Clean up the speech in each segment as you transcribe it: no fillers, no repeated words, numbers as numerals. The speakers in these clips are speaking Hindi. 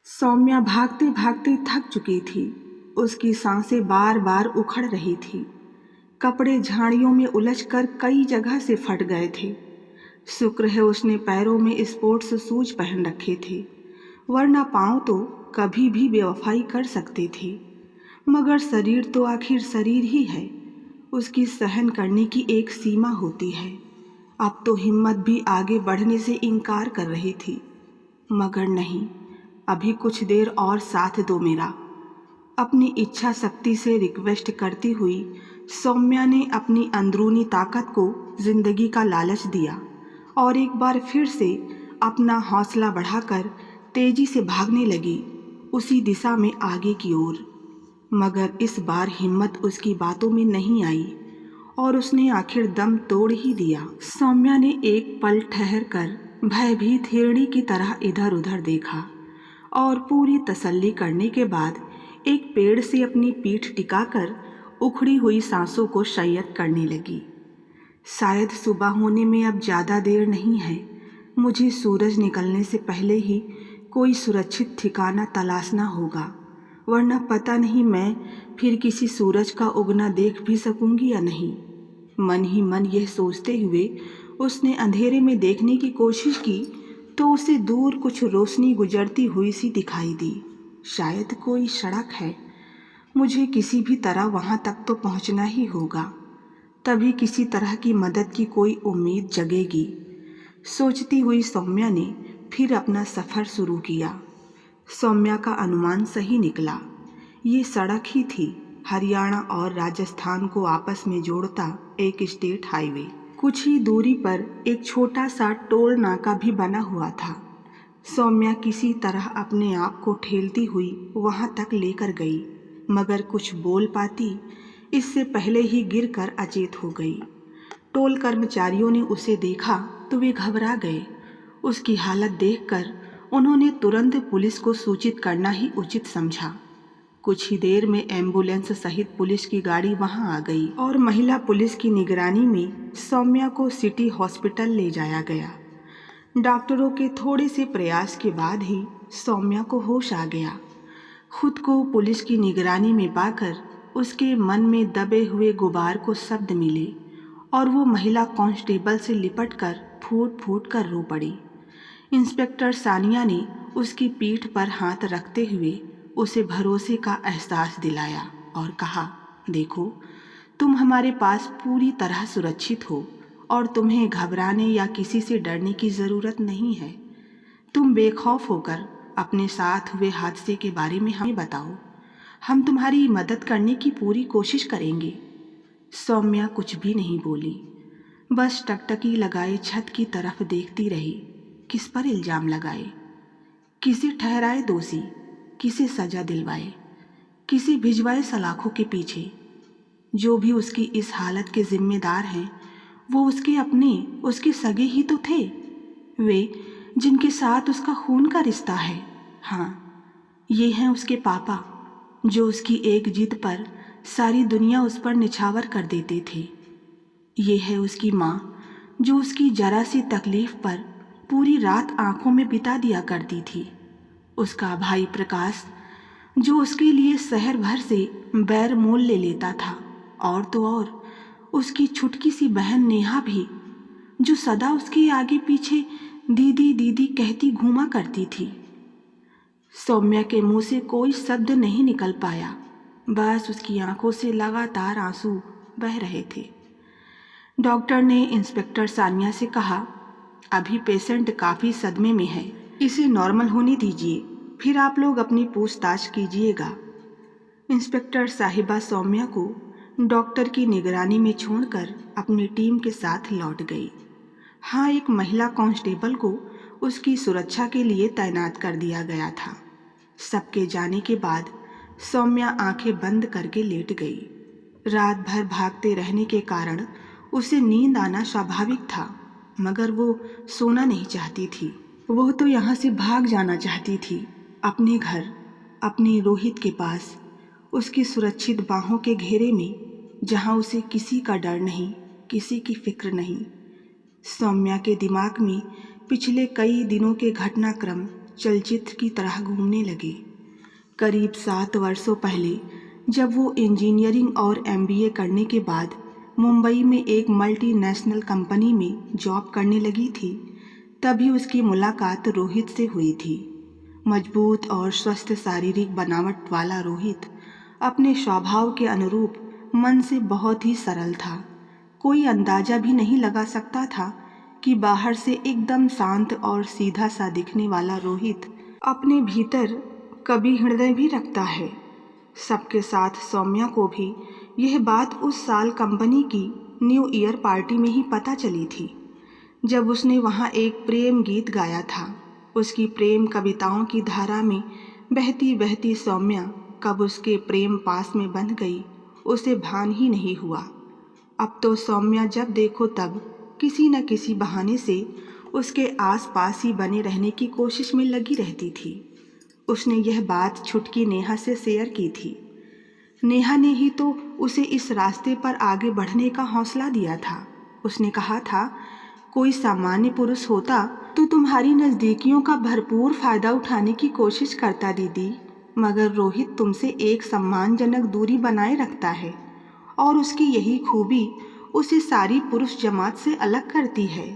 सौम्या भागते भागते थक चुकी थी। उसकी सांसें बार बार उखड़ रही थी। कपड़े झाड़ियों में उलझकर कई जगह से फट गए थे। शुक्र है उसने पैरों में स्पोर्ट्स शूज पहन रखे थे, वरना पाँव तो कभी भी बेवफाई कर सकते थे। मगर शरीर तो आखिर शरीर ही है, उसकी सहन करने की एक सीमा होती है। अब तो हिम्मत भी आगे बढ़ने से इनकार कर रही थी। मगर नहीं, अभी कुछ देर और साथ दो मेरा। अपनी इच्छा शक्ति से रिक्वेस्ट करती हुई सौम्या ने अपनी अंदरूनी ताकत को जिंदगी का लालच दिया और एक बार फिर से अपना हौसला बढ़ाकर तेजी से भागने लगी, उसी दिशा में आगे की ओर। मगर इस बार हिम्मत उसकी बातों में नहीं आई और उसने आखिर दम तोड़ ही दिया। सौम्या ने एक पल ठहर कर भयभीत हिरणी की तरह इधर उधर देखा और पूरी तसल्ली करने के बाद एक पेड़ से अपनी पीठ टिकाकर उखड़ी हुई सांसों को संयत करने लगी। शायद सुबह होने में अब ज़्यादा देर नहीं है। मुझे सूरज निकलने से पहले ही कोई सुरक्षित ठिकाना तलाशना होगा, वरना पता नहीं मैं फिर किसी सूरज का उगना देख भी सकूंगी या नहीं। मन ही मन यह सोचते हुए उसने अंधेरे में देखने की कोशिश की तो उसे दूर कुछ रोशनी गुजरती हुई सी दिखाई दी। शायद कोई सड़क है। मुझे किसी भी तरह वहाँ तक तो पहुँचना ही होगा, तभी किसी तरह की मदद की कोई उम्मीद जगेगी। सोचती हुई सौम्या ने फिर अपना सफ़र शुरू किया। सौम्या का अनुमान सही निकला। ये सड़क ही थी, हरियाणा और राजस्थान को आपस में जोड़ता एक स्टेट हाईवे। कुछ ही दूरी पर एक छोटा सा टोल नाका भी बना हुआ था। सौम्या किसी तरह अपने आप को ठेलती हुई वहां तक लेकर गई, मगर कुछ बोल पाती इससे पहले ही गिरकर अचेत हो गई। टोल कर्मचारियों ने उसे देखा तो वे घबरा गए। उसकी हालत देखकर उन्होंने तुरंत पुलिस को सूचित करना ही उचित समझा। कुछ ही देर में एम्बुलेंस सहित पुलिस की गाड़ी वहां आ गई और महिला पुलिस की निगरानी में सौम्या को सिटी हॉस्पिटल ले जाया गया। डॉक्टरों के थोड़े से प्रयास के बाद ही सौम्या को होश आ गया। खुद को पुलिस की निगरानी में पाकर उसके मन में दबे हुए गुबार को शब्द मिले और वो महिला कांस्टेबल से लिपटकर फूट फूट कर रो पड़ी। इंस्पेक्टर सानिया ने उसकी पीठ पर हाथ रखते हुए उसे भरोसे का एहसास दिलाया और कहा, देखो, तुम हमारे पास पूरी तरह सुरक्षित हो और तुम्हें घबराने या किसी से डरने की ज़रूरत नहीं है। तुम बेखौफ होकर अपने साथ हुए हादसे के बारे में हमें बताओ, हम तुम्हारी मदद करने की पूरी कोशिश करेंगे। सौम्या कुछ भी नहीं बोली, बस टकटकी लगाए छत की तरफ देखती रही। किस पर इल्ज़ाम लगाए, किसे ठहराए दोषी, किसे सजा दिलवाए, किसे भिजवाए सलाखों के पीछे। जो भी उसकी इस हालत के जिम्मेदार हैं वो उसके अपने, उसके सगे ही तो थे, वे जिनके साथ उसका खून का रिश्ता है। हाँ, ये हैं उसके पापा, जो उसकी एक जिद पर सारी दुनिया उस पर निछावर कर देते थे। ये है उसकी माँ, जो उसकी जरा सी तकलीफ पर पूरी रात आंखों में बिता दिया करती थी। उसका भाई प्रकाश, जो उसके लिए शहर भर से बैर मोल ले लेता था। और तो और उसकी छुटकी सी बहन नेहा भी, जो सदा उसके आगे पीछे दीदी दीदी कहती घूमा करती थी। सौम्या के मुंह से कोई शब्द नहीं निकल पाया, बस उसकी आंखों से लगातार आंसू बह रहे थे। डॉक्टर ने इंस्पेक्टर सानिया से कहा, अभी पेशेंट काफ़ी सदमे में है, इसे नॉर्मल होने दीजिए, फिर आप लोग अपनी पूछताछ कीजिएगा। इंस्पेक्टर साहिबा सौम्या को डॉक्टर की निगरानी में छोड़कर अपनी टीम के साथ लौट गई। हाँ, एक महिला कांस्टेबल को उसकी सुरक्षा के लिए तैनात कर दिया गया था। सबके जाने के बाद सौम्या आंखें बंद करके लेट गई। रात भर भागते रहने के कारण उसे नींद आना स्वाभाविक था, मगर वो सोना नहीं चाहती थी। वो तो यहाँ से भाग जाना चाहती थी, अपने घर, अपने रोहित के पास, उसकी सुरक्षित बाहों के घेरे में, जहाँ उसे किसी का डर नहीं, किसी की फिक्र नहीं। सौम्या के दिमाग में पिछले कई दिनों के घटनाक्रम चलचित्र की तरह घूमने लगे। करीब 7 वर्षों पहले जब वो इंजीनियरिंग और MBA करने के बाद मुंबई में एक मल्टीनेशनल कंपनी में जॉब करने लगी थी, तभी उसकी मुलाकात रोहित से हुई थी। मजबूत और स्वस्थ शारीरिक बनावट वाला रोहित अपने स्वभाव के अनुरूप मन से बहुत ही सरल था। कोई अंदाजा भी नहीं लगा सकता था कि बाहर से एकदम शांत और सीधा सा दिखने वाला रोहित अपने भीतर कभी हृदय भी रखता है। सबके साथ सौम्या को भी यह बात उस साल कंपनी की न्यू ईयर पार्टी में ही पता चली थी, जब उसने वहाँ एक प्रेम गीत गाया था। उसकी प्रेम कविताओं की धारा में बहती बहती सौम्या कब उसके प्रेम पास में बंध गई, उसे भान ही नहीं हुआ। अब तो सौम्या जब देखो तब किसी न किसी बहाने से उसके आसपास ही बने रहने की कोशिश में लगी रहती थी। उसने यह बात छुटकी नेहा से शेयर की थी। नेहा ने ही तो उसे इस रास्ते पर आगे बढ़ने का हौसला दिया था। उसने कहा था, कोई सामान्य पुरुष होता तो तुम्हारी नज़दीकियों का भरपूर फ़ायदा उठाने की कोशिश करता दीदी, मगर रोहित तुमसे एक सम्मानजनक दूरी बनाए रखता है और उसकी यही खूबी उसे सारी पुरुष जमात से अलग करती है।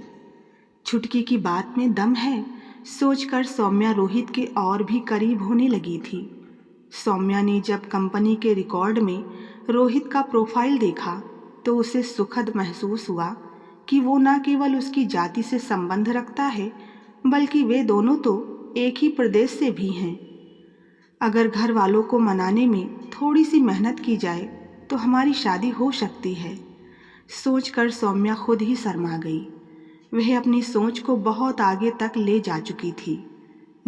छुटकी की बात में दम है, सोचकर सौम्या रोहित के और भी करीब होने लगी थी। सौम्या ने जब कंपनी के रिकॉर्ड में रोहित का प्रोफाइल देखा तो उसे सुखद महसूस हुआ कि वो न केवल उसकी जाति से संबंध रखता है, बल्कि वे दोनों तो एक ही प्रदेश से भी हैं। अगर घर वालों को मनाने में थोड़ी सी मेहनत की जाए तो हमारी शादी हो सकती है। सोचकर सौम्या खुद ही शर्मा गई। वह अपनी सोच को बहुत आगे तक ले जा चुकी थी।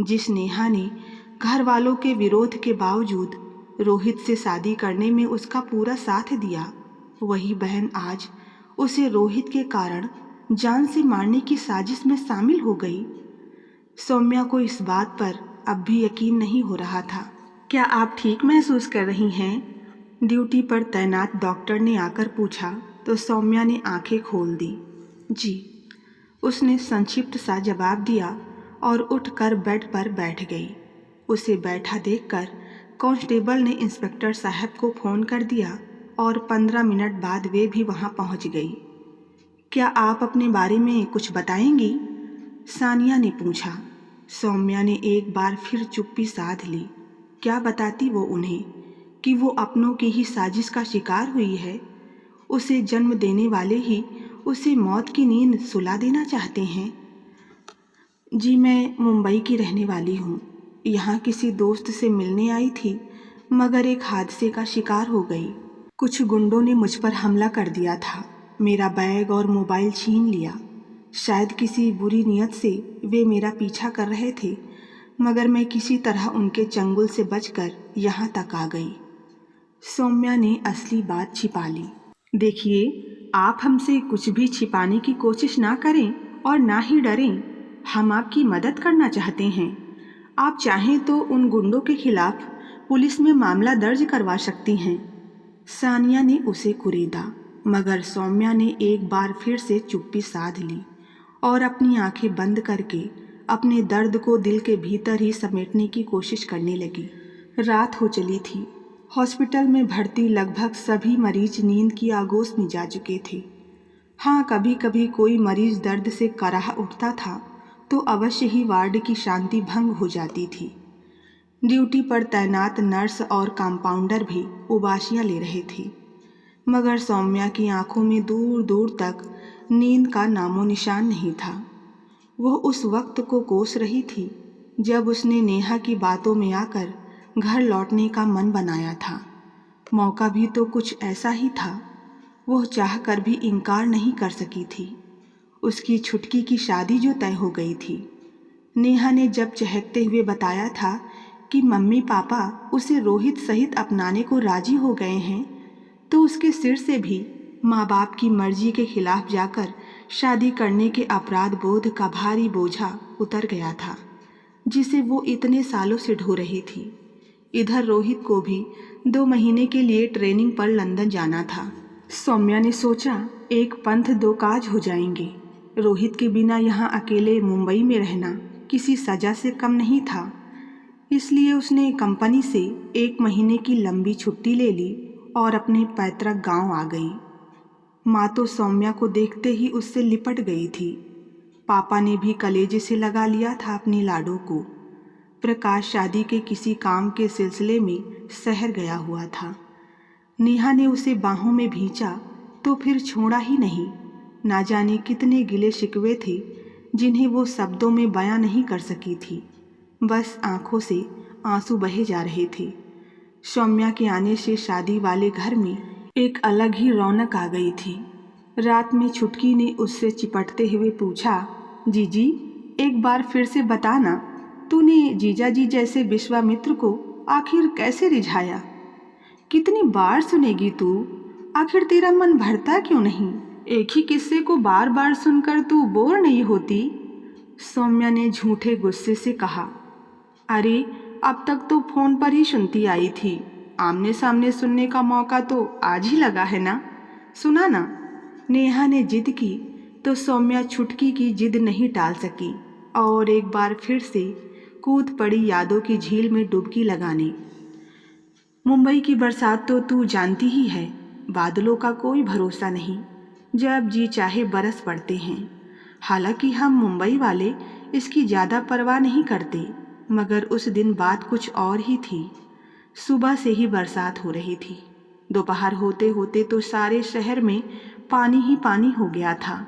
जिस नेहा ने घर वालों के विरोध के बावजूद रोहित से शादी करने में उसका पूरा साथ दिया, वही बहन आज उसे रोहित के कारण जान से मारने की साजिश में शामिल हो गई। सौम्या को इस बात पर अब भी यकीन नहीं हो रहा था। क्या आप ठीक महसूस कर रही हैं? ड्यूटी पर तैनात डॉक्टर ने आकर पूछा तो सौम्या ने आंखें खोल दी। जी, उसने संक्षिप्त सा जवाब दिया और उठकर बेड पर बैठ गई। उसे बैठा देखकर कांस्टेबल ने इंस्पेक्टर साहब को फ़ोन कर दिया और 15 मिनट बाद वे भी वहां पहुंच गई। क्या आप अपने बारे में कुछ बताएंगी? सानिया ने पूछा। सौम्या ने एक बार फिर चुप्पी साध ली। क्या बताती वो उन्हें कि वो अपनों की ही साजिश का शिकार हुई है? उसे जन्म देने वाले ही उसे मौत की नींद सुला देना चाहते हैं। जी, मैं मुंबई की रहने वाली हूँ। यहाँ किसी दोस्त से मिलने आई थी, मगर एक हादसे का शिकार हो गई। कुछ गुंडों ने मुझ पर हमला कर दिया था। मेरा बैग और मोबाइल छीन लिया। शायद किसी बुरी नीयत से वे मेरा पीछा कर रहे थे, मगर मैं किसी तरह उनके चंगुल से बचकर यहाँ तक आ गई। सौम्या ने असली बात छिपा ली। देखिए, आप हमसे कुछ भी छिपाने की कोशिश ना करें और ना ही डरें। हम आपकी मदद करना चाहते हैं। आप चाहें तो उन गुंडों के खिलाफ पुलिस में मामला दर्ज करवा सकती हैं। सानिया ने उसे कुरेदा, मगर सौम्या ने एक बार फिर से चुप्पी साध ली और अपनी आंखें बंद करके अपने दर्द को दिल के भीतर ही समेटने की कोशिश करने लगी। रात हो चली थी। हॉस्पिटल में भर्ती लगभग सभी मरीज नींद की आगोश में जा चुके थे। हाँ, कभी कभी कोई मरीज दर्द से कराह उठता था तो अवश्य ही वार्ड की शांति भंग हो जाती थी। ड्यूटी पर तैनात नर्स और कंपाउंडर भी उबासियां ले रहे थे, मगर सौम्या की आंखों में दूर दूर तक नींद का नामो निशान नहीं था। वह उस वक्त को कोस रही थी जब उसने नेहा की बातों में आकर घर लौटने का मन बनाया था। मौका भी तो कुछ ऐसा ही था। वह चाहकर भी इनकार नहीं कर सकी थी। उसकी छुटकी की शादी जो तय हो गई थी। नेहा ने जब चहकते हुए बताया था कि मम्मी पापा उसे रोहित सहित अपनाने को राजी हो गए हैं, तो उसके सिर से भी माँ बाप की मर्जी के खिलाफ जाकर शादी करने के अपराध बोध का भारी बोझा उतर गया था, जिसे वो इतने सालों से ढो रही थी। इधर रोहित को भी 2 महीने के लिए ट्रेनिंग पर लंदन जाना था। सौम्या ने सोचा, एक पंथ दो काज हो जाएंगे। रोहित के बिना यहाँ अकेले मुंबई में रहना किसी सज़ा से कम नहीं था। इसलिए उसने कंपनी से 1 महीने की लंबी छुट्टी ले ली और अपने पैतृक गांव आ गई। माँ तो सौम्या को देखते ही उससे लिपट गई थी। पापा ने भी कलेजे से लगा लिया था अपनी लाडो को। प्रकाश शादी के किसी काम के सिलसिले में शहर गया हुआ था। नेहा ने उसे बाहों में भींचा तो फिर छोड़ा ही नहीं। ना जाने कितने गिले शिकवे थे जिन्हें वो शब्दों में बयां नहीं कर सकी थी। बस आंखों से आंसू बहे जा रहे थे। सौम्या के आने से शादी वाले घर में एक अलग ही रौनक आ गई थी। रात में छुटकी ने उससे चिपटते हुए पूछा, जीजी एक बार फिर से बताना, तूने जीजाजी जैसे विश्वामित्र को आखिर कैसे रिझाया? कितनी बार सुनेगी तू? आखिर तेरा मन भरता क्यों नहीं? एक ही किस्से को बार बार सुनकर तू बोर नहीं होती? सौम्या ने झूठे गुस्से से कहा। अरे अब तक तो फोन पर ही सुनती आई थी, आमने सामने सुनने का मौका तो आज ही लगा है ना, सुना ना। नेहा ने जिद की तो सौम्या छुटकी की जिद नहीं टाल सकी और एक बार फिर से कूद पड़ी यादों की झील में डुबकी लगाने। मुंबई की बरसात तो तू जानती ही है, बादलों का कोई भरोसा नहीं, जब जी चाहे बरस पड़ते हैं। हालांकि हम मुंबई वाले इसकी ज़्यादा परवाह नहीं करते, मगर उस दिन बात कुछ और ही थी। सुबह से ही बरसात हो रही थी। दोपहर होते होते तो सारे शहर में पानी ही पानी हो गया था।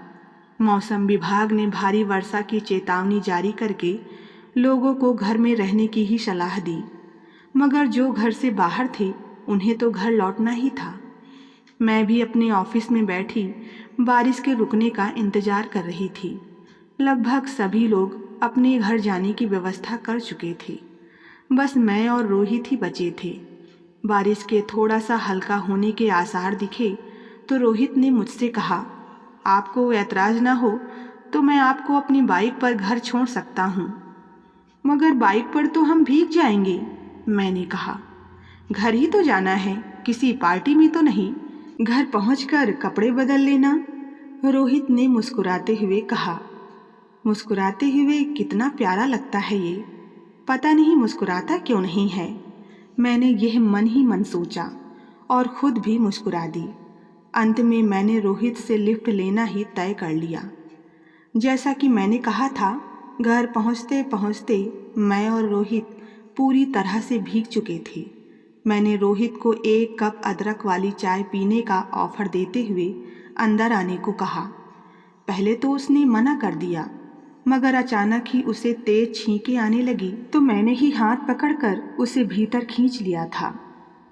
मौसम विभाग ने भारी वर्षा की चेतावनी जारी करके लोगों को घर में रहने की ही सलाह दी, मगर जो घर से बाहर थे उन्हें तो घर लौटना ही था। मैं भी अपने ऑफिस में बैठी बारिश के रुकने का इंतज़ार कर रही थी। लगभग सभी लोग अपने घर जाने की व्यवस्था कर चुके थे, बस मैं और रोहित ही बचे थे। बारिश के थोड़ा सा हल्का होने के आसार दिखे तो रोहित ने मुझसे कहा, आपको ऐतराज़ ना हो तो मैं आपको अपनी बाइक पर घर छोड़ सकता हूँ। मगर बाइक पर तो हम भीग जाएंगे, मैंने कहा। घर ही तो जाना है, किसी पार्टी में तो नहीं। घर पहुंचकर कपड़े बदल लेना, रोहित ने मुस्कुराते हुए कहा। मुस्कुराते हुए कितना प्यारा लगता है ये, पता नहीं मुस्कुराता क्यों नहीं है। मैंने यह मन ही मन सोचा और खुद भी मुस्कुरा दी। अंत में मैंने रोहित से लिफ्ट लेना ही तय कर लिया। जैसा कि मैंने कहा था, घर पहुंचते पहुंचते मैं और रोहित पूरी तरह से भीग चुके थे। मैंने रोहित को 1 कप अदरक वाली चाय पीने का ऑफर देते हुए अंदर आने को कहा। पहले तो उसने मना कर दिया, मगर अचानक ही उसे तेज छींकें आने लगी तो मैंने ही हाथ पकड़कर उसे भीतर खींच लिया था।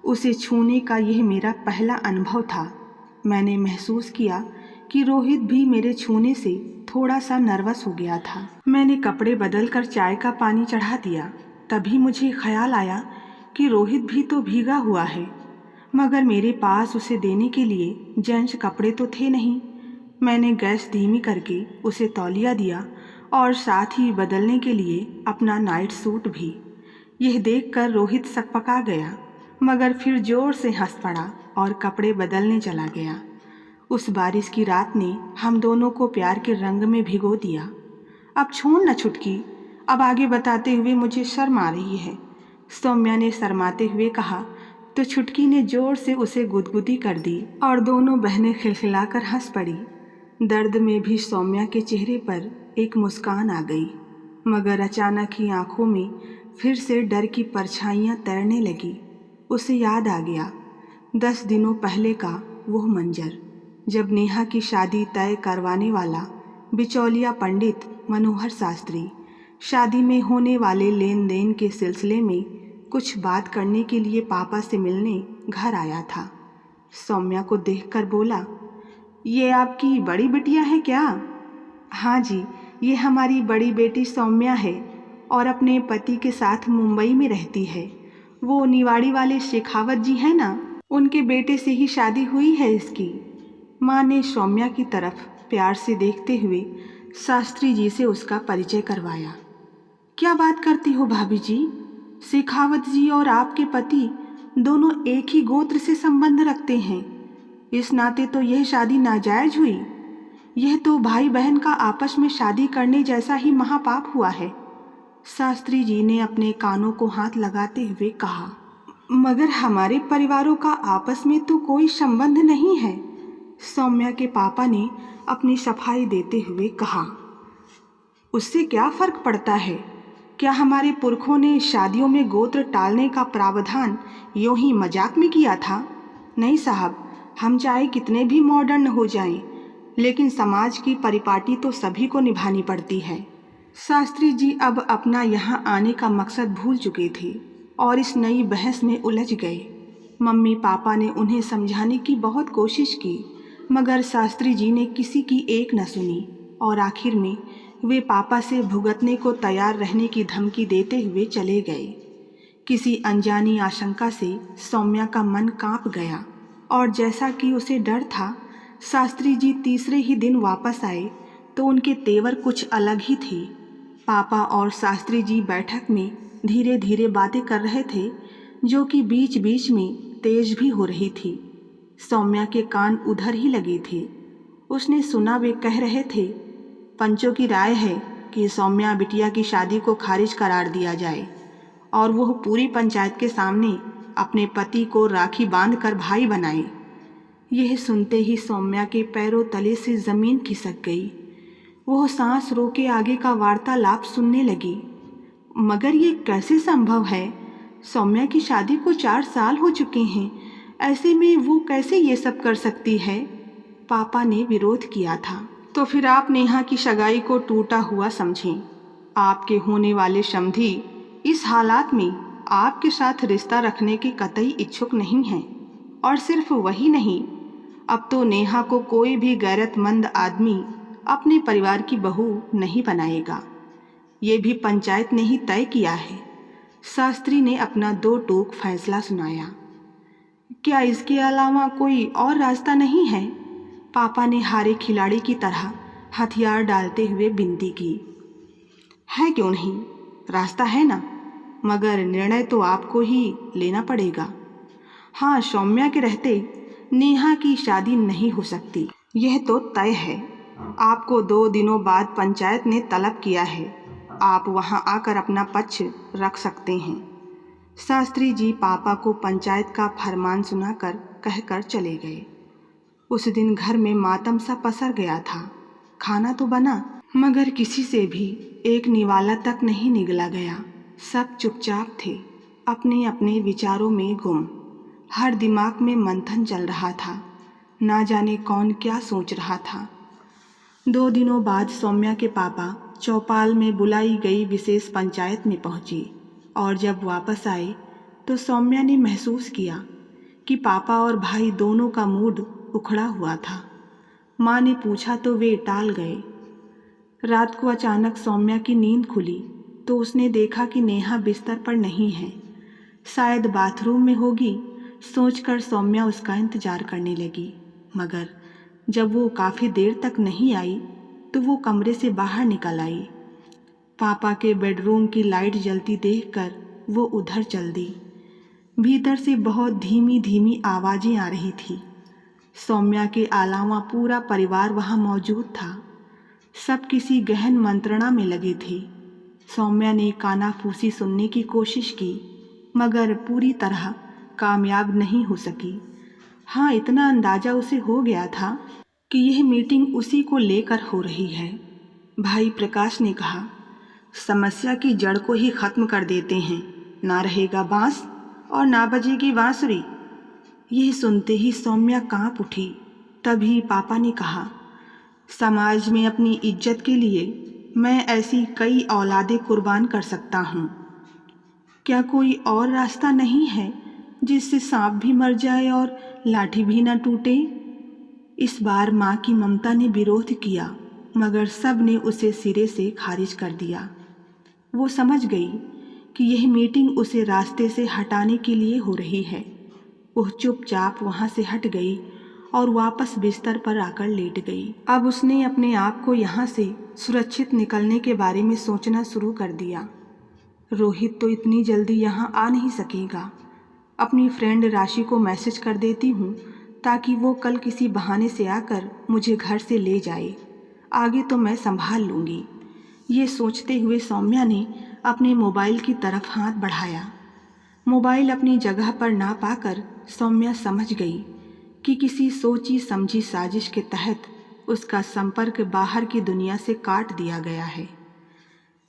उसे छूने का यह मेरा पहला अनुभव था। मैंने महसूस किया कि रोहित भी मेरे छूने से थोड़ा सा नर्वस हो गया था। मैंने कपड़े बदलकर चाय का पानी चढ़ा दिया। तभी मुझे ख्याल आया कि रोहित भी तो भीगा हुआ है, मगर मेरे पास उसे देने के लिए जेंट्स कपड़े तो थे नहीं। मैंने गैस धीमी करके उसे तौलिया दिया और साथ ही बदलने के लिए अपना नाइट सूट भी। यह देखकर रोहित सकपका गया, मगर फिर जोर से हंस पड़ा और कपड़े बदलने चला गया। उस बारिश की रात ने हम दोनों को प्यार के रंग में भिगो दिया। अब छोड़ न छुटकी, अब आगे बताते हुए मुझे शर्म आ रही है, सौम्या ने शर्माते हुए कहा तो छुटकी ने जोर से उसे गुदगुदी कर दी और दोनों बहनें खिलखिलाकर हंस पड़ी। दर्द में भी सौम्या के चेहरे पर एक मुस्कान आ गई, मगर अचानक ही आंखों में फिर से डर की परछाइयाँ तैरने लगी। उसे याद आ गया 10 दिनों पहले का वह मंजर, जब नेहा की शादी तय करवाने वाला बिचौलिया पंडित मनोहर शास्त्री शादी में होने वाले लेन देन के सिलसिले में कुछ बात करने के लिए पापा से मिलने घर आया था। सौम्या को देखकर बोला, ये आपकी बड़ी बिटिया है क्या? हाँ जी, ये हमारी बड़ी बेटी सौम्या है और अपने पति के साथ मुंबई में रहती है। वो निवाड़ी वाले शेखावत जी हैं ना, उनके बेटे से ही शादी हुई है इसकी। माँ ने सौम्या की तरफ प्यार से देखते हुए शास्त्री जी से उसका परिचय करवाया। क्या बात करती हो भाभी जी, शेखावत जी और आपके पति दोनों एक ही गोत्र से संबंध रखते हैं। इस नाते तो यह शादी नाजायज हुई। यह तो भाई बहन का आपस में शादी करने जैसा ही महापाप हुआ है। शास्त्री जी ने अपने कानों को हाथ लगाते हुए कहा, मगर हमारे परिवारों का आपस में तो कोई संबंध नहीं है। सौम्या के पापा ने अपनी सफाई देते हुए कहा, उससे क्या फर्क पड़ता है? क्या हमारे पुरखों ने शादियों में गोत्र टालने का प्रावधान यूं ही मजाक में किया था? नहीं साहब, हम चाहे कितने भी मॉडर्न हो जाएं, लेकिन समाज की परिपाटी तो सभी को निभानी पड़ती है। शास्त्री जी अब अपना यहाँ आने का मकसद भूल चुके थे और इस नई बहस में उलझ गए। मम्मी पापा ने उन्हें समझाने की बहुत कोशिश की, मगर शास्त्री जी ने किसी की एक न सुनी और आखिर में वे पापा से भुगतने को तैयार रहने की धमकी देते हुए चले गए। किसी अनजानी आशंका से सौम्या का मन कांप गया और जैसा कि उसे डर था, शास्त्री जी तीसरे ही दिन वापस आए तो उनके तेवर कुछ अलग ही थे। पापा और शास्त्री जी बैठक में धीरे धीरे बातें कर रहे थे, जो कि बीच बीच में तेज भी हो रही थी। सौम्या के कान उधर ही लगे थे। उसने सुना वे कह रहे थे, पंचों की राय है कि सौम्या बिटिया की शादी को खारिज करार दिया जाए और वह पूरी पंचायत के सामने अपने पति को राखी बांधकर भाई बनाए। यह सुनते ही सौम्या के पैरों तले से जमीन खिसक गई। वह सांस रोके आगे का वार्तालाप सुनने लगी। मगर ये कैसे संभव है? सौम्या की शादी को 4 साल हो चुके हैं, ऐसे में वो कैसे ये सब कर सकती है? पापा ने विरोध किया था। तो फिर आप नेहा की सगाई को टूटा हुआ समझें। आपके होने वाले समधी इस हालात में आपके साथ रिश्ता रखने के कतई इच्छुक नहीं हैं। और सिर्फ वही नहीं, अब तो नेहा को कोई भी गैरतमंद आदमी अपने परिवार की बहू नहीं बनाएगा। ये भी पंचायत ने ही तय किया है। शास्त्री ने अपना 2 टूक फैसला सुनाया। क्या इसके अलावा कोई और रास्ता नहीं है? पापा ने हारे खिलाड़ी की तरह हथियार डालते हुए विनती की। है क्यों नहीं, रास्ता है ना, मगर निर्णय तो आपको ही लेना पड़ेगा। हाँ, सौम्या के रहते नेहा की शादी नहीं हो सकती, यह तो तय है। आपको 2 दिनों बाद पंचायत ने तलब किया है, आप वहां आकर अपना पक्ष रख सकते हैं। शास्त्री जी पापा को पंचायत का फरमान सुनाकर कहकर चले गए। उस दिन घर में मातम सा पसर गया था। खाना तो बना, मगर किसी से भी एक निवाला तक नहीं निगला गया। सब चुपचाप थे, अपने अपने विचारों में गुम। हर दिमाग में मंथन चल रहा था, ना जाने कौन क्या सोच रहा था। 2 दिनों बाद सौम्या के पापा चौपाल में बुलाई गई विशेष पंचायत में पहुंचे और जब वापस आए तो सौम्या ने महसूस किया कि पापा और भाई दोनों का मूड उखड़ा हुआ था। माँ ने पूछा तो वे टाल गए। रात को अचानक सौम्या की नींद खुली तो उसने देखा कि नेहा बिस्तर पर नहीं है, शायद बाथरूम में होगी। सोचकर सौम्या उसका इंतजार करने लगी, मगर जब वो काफ़ी देर तक नहीं आई तो वो कमरे से बाहर निकल आई। पापा के बेडरूम की लाइट जलती देखकर वो उधर चल दी। भीतर से बहुत धीमी धीमी आवाज़ें आ रही थी। सौम्या के अलावा पूरा परिवार वहाँ मौजूद था। सब किसी गहन मंत्रणा में लगे थे। सौम्या ने कानाफूसी सुनने की कोशिश की, मगर पूरी तरह कामयाब नहीं हो सकी। हाँ, इतना अंदाज़ा उसे हो गया था कि यह मीटिंग उसी को लेकर हो रही है। भाई प्रकाश ने कहा, समस्या की जड़ को ही ख़त्म कर देते हैं, ना रहेगा बांस और ना बजेगी बांसुरी। यह सुनते ही सौम्या कांप उठी। तभी पापा ने कहा, समाज में अपनी इज्जत के लिए मैं ऐसी कई औलादें कुर्बान कर सकता हूँ। क्या कोई और रास्ता नहीं है जिससे सांप भी मर जाए और लाठी भी न टूटे? इस बार माँ की ममता ने विरोध किया, मगर सब ने उसे सिरे से खारिज कर दिया। वो समझ गई कि यह मीटिंग उसे रास्ते से हटाने के लिए हो रही है। वह चुपचाप वहाँ से हट गई और वापस बिस्तर पर आकर लेट गई। अब उसने अपने आप को यहाँ से सुरक्षित निकलने के बारे में सोचना शुरू कर दिया। रोहित तो इतनी जल्दी यहाँ आ नहीं सकेगा। अपनी फ्रेंड राशि को मैसेज कर देती हूँ ताकि वो कल किसी बहाने से आकर मुझे घर से ले जाए। आगे तो मैं संभाल लूँगी। ये सोचते हुए सौम्या ने अपने मोबाइल की तरफ हाथ बढ़ाया। मोबाइल अपनी जगह पर ना पाकर सौम्या समझ गई कि किसी सोची समझी साजिश के तहत उसका संपर्क बाहर की दुनिया से काट दिया गया है।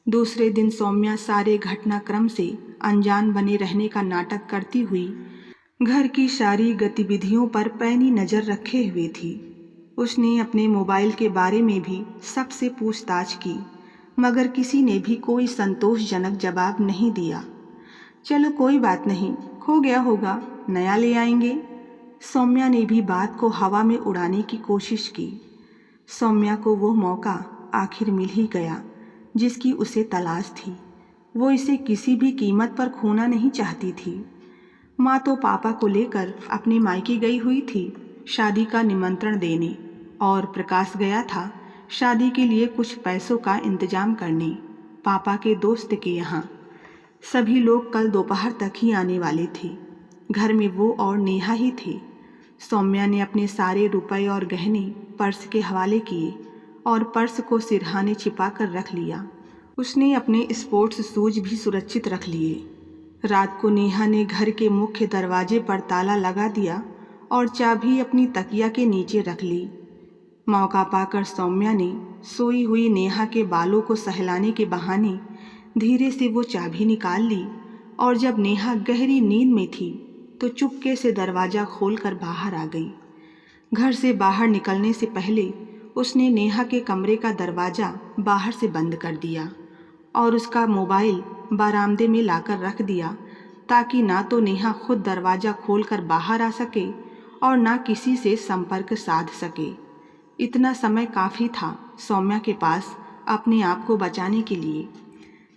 दूसरे दिन सौम्या सारे घटनाक्रम से अनजान बने रहने का नाटक करती हुई घर की सारी गतिविधियों पर पैनी नज़र रखे हुए थी। उसने अपने मोबाइल के बारे में भी सबसे पूछताछ की, मगर किसी ने भी कोई संतोषजनक जवाब नहीं दिया। चलो कोई बात नहीं, खो गया होगा, नया ले आएंगे। सौम्या ने भी बात को हवा में उड़ाने की कोशिश की। सौम्या को वो मौका आखिर मिल ही गया जिसकी उसे तलाश थी। वो इसे किसी भी कीमत पर खोना नहीं चाहती थी। माँ तो पापा को लेकर अपने मायके गई हुई थी शादी का निमंत्रण देने, और प्रकाश गया था शादी के लिए कुछ पैसों का इंतजाम करने पापा के दोस्त के यहाँ। सभी लोग कल दोपहर तक ही आने वाले थे। घर में वो और नेहा ही थे। सौम्या ने अपने सारे रुपए और गहने पर्स के हवाले किए और पर्स को सिरहाने छिपा कर रख लिया। उसने अपने स्पोर्ट्स शूज भी सुरक्षित रख लिए। रात को नेहा ने घर के मुख्य दरवाजे पर ताला लगा दिया और चाबी अपनी तकिया के नीचे रख ली। मौका पाकर सौम्या ने सोई हुई नेहा के बालों को सहलाने के बहाने धीरे से वो चाबी निकाल ली, और जब नेहा गहरी नींद में थी तो चुपके से दरवाज़ा खोलकर बाहर आ गई। घर से बाहर निकलने से पहले उसने नेहा के कमरे का दरवाज़ा बाहर से बंद कर दिया और उसका मोबाइल बरामदे में लाकर रख दिया, ताकि ना तो नेहा खुद दरवाज़ा खोलकर बाहर आ सके और ना किसी से संपर्क साध सके। इतना समय काफ़ी था सौम्या के पास अपने आप को बचाने के लिए।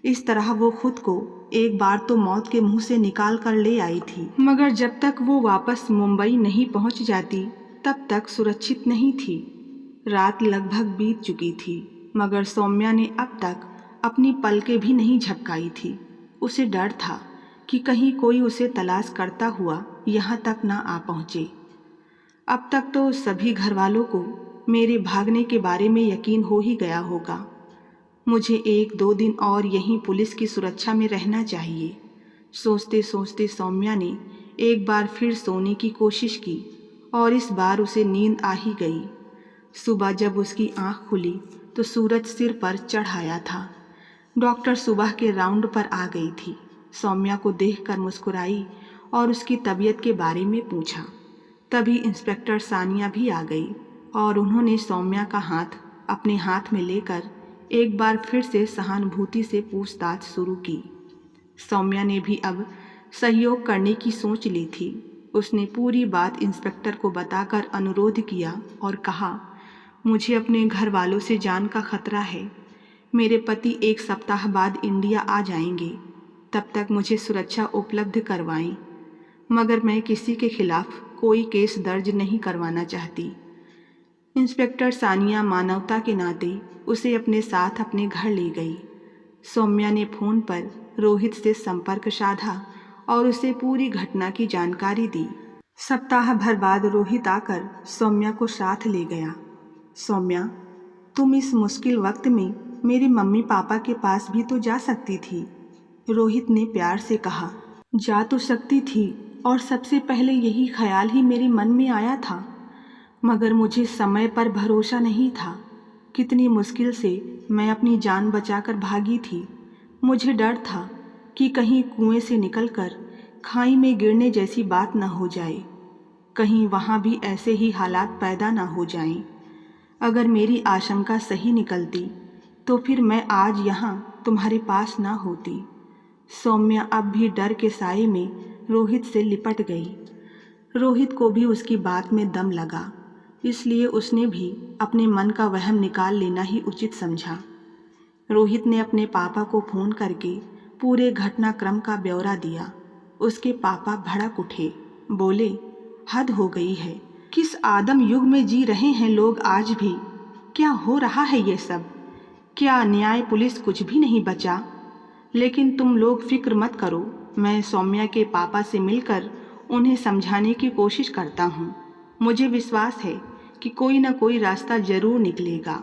इस तरह वो खुद को एक बार तो मौत के मुंह से निकाल कर ले आई थी, मगर जब तक वो वापस मुंबई नहीं पहुंच जाती तब तक सुरक्षित नहीं थी। रात लगभग बीत चुकी थी, मगर सौम्या ने अब तक अपनी पलकें भी नहीं झपकाई थी। उसे डर था कि कहीं कोई उसे तलाश करता हुआ यहाँ तक ना आ पहुँचे। अब तक तो सभी घर वालों को मेरे भागने के बारे में यकीन हो ही गया होगा। मुझे 1-2 दिन और यहीं पुलिस की सुरक्षा में रहना चाहिए। सोचते सोचते सौम्या ने एक बार फिर सोने की कोशिश की और इस बार उसे नींद आ ही गई। सुबह जब उसकी आंख खुली तो सूरज सिर पर चढ़ आया था। डॉक्टर सुबह के राउंड पर आ गई थी। सौम्या को देखकर मुस्कुराई और उसकी तबीयत के बारे में पूछा। तभी इंस्पेक्टर सानिया भी आ गई और उन्होंने सौम्या का हाथ अपने हाथ में लेकर एक बार फिर से सहानुभूति से पूछताछ शुरू की। सौम्या ने भी अब सहयोग करने की सोच ली थी। उसने पूरी बात इंस्पेक्टर को बताकर अनुरोध किया और कहा, मुझे अपने घर वालों से जान का खतरा है। मेरे पति 1 सप्ताह बाद इंडिया आ जाएंगे, तब तक मुझे सुरक्षा उपलब्ध करवाएं, मगर मैं किसी के खिलाफ कोई केस दर्ज नहीं करवाना चाहती। इंस्पेक्टर सानिया मानवता के नाते उसे अपने साथ अपने घर ले गई। सौम्या ने फ़ोन पर रोहित से संपर्क साधा और उसे पूरी घटना की जानकारी दी। सप्ताह भर बाद रोहित आकर सौम्या को साथ ले गया। सौम्या, तुम इस मुश्किल वक्त में मेरे मम्मी पापा के पास भी तो जा सकती थी, रोहित ने प्यार से कहा। जा तो सकती थी और सबसे पहले यही ख्याल ही मेरे मन में आया था, मगर मुझे समय पर भरोसा नहीं था। कितनी मुश्किल से मैं अपनी जान बचाकर भागी थी। मुझे डर था कि कहीं कुएं से निकलकर खाई में गिरने जैसी बात न हो जाए, कहीं वहाँ भी ऐसे ही हालात पैदा न हो जाएं। अगर मेरी आशंका सही निकलती तो फिर मैं आज यहाँ तुम्हारे पास ना होती। सौम्या अब भी डर के साए में रोहित से लिपट गई। रोहित को भी उसकी बात में दम लगा, इसलिए उसने भी अपने मन का वहम निकाल लेना ही उचित समझा। रोहित ने अपने पापा को फ़ोन करके पूरे घटनाक्रम का ब्यौरा दिया। उसके पापा भड़क उठे, बोले, हद हो गई है, किस आदम युग में जी रहे हैं लोग आज भी। क्या हो रहा है ये सब? क्या न्याय पुलिस कुछ भी नहीं बचा? लेकिन तुम लोग फिक्र मत करो, मैं सौम्या के पापा से मिलकर उन्हें समझाने की कोशिश करता हूँ। मुझे विश्वास है कि कोई ना कोई रास्ता जरूर निकलेगा।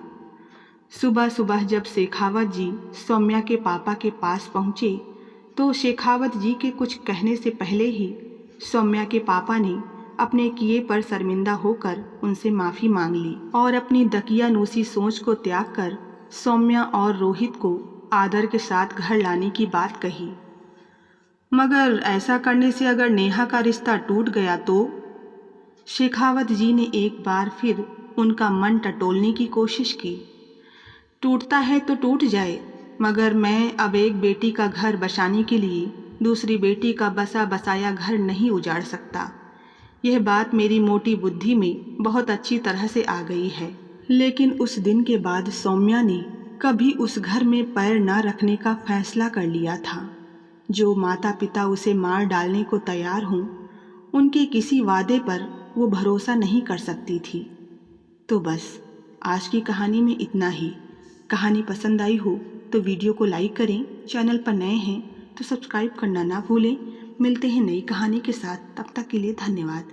सुबह सुबह जब शेखावत जी सौम्या के पापा के पास पहुँचे तो शेखावत जी के कुछ कहने से पहले ही सौम्या के पापा ने अपने किए पर शर्मिंदा होकर उनसे माफ़ी मांग ली और अपनी दकियानूसी सोच को त्याग कर सौम्या और रोहित को आदर के साथ घर लाने की बात कही। मगर ऐसा करने से अगर नेहा का रिश्ता टूट गया तो? शेखावत जी ने एक बार फिर उनका मन टटोलने की कोशिश की। टूटता है तो टूट जाए, मगर मैं अब एक बेटी का घर बसाने के लिए दूसरी बेटी का बसा बसाया घर नहीं उजाड़ सकता। यह बात मेरी मोटी बुद्धि में बहुत अच्छी तरह से आ गई है। लेकिन उस दिन के बाद सौम्या ने कभी उस घर में पैर न रखने का फैसला कर लिया था। जो माता पिता उसे मार डालने को तैयार हों, उनके किसी वादे पर वो भरोसा नहीं कर सकती थी। तो बस आज की कहानी में इतना ही। कहानी पसंद आई हो तो वीडियो को लाइक करें, चैनल पर नए हैं तो सब्सक्राइब करना ना भूलें। मिलते हैं नई कहानी के साथ, तब तक के लिए धन्यवाद।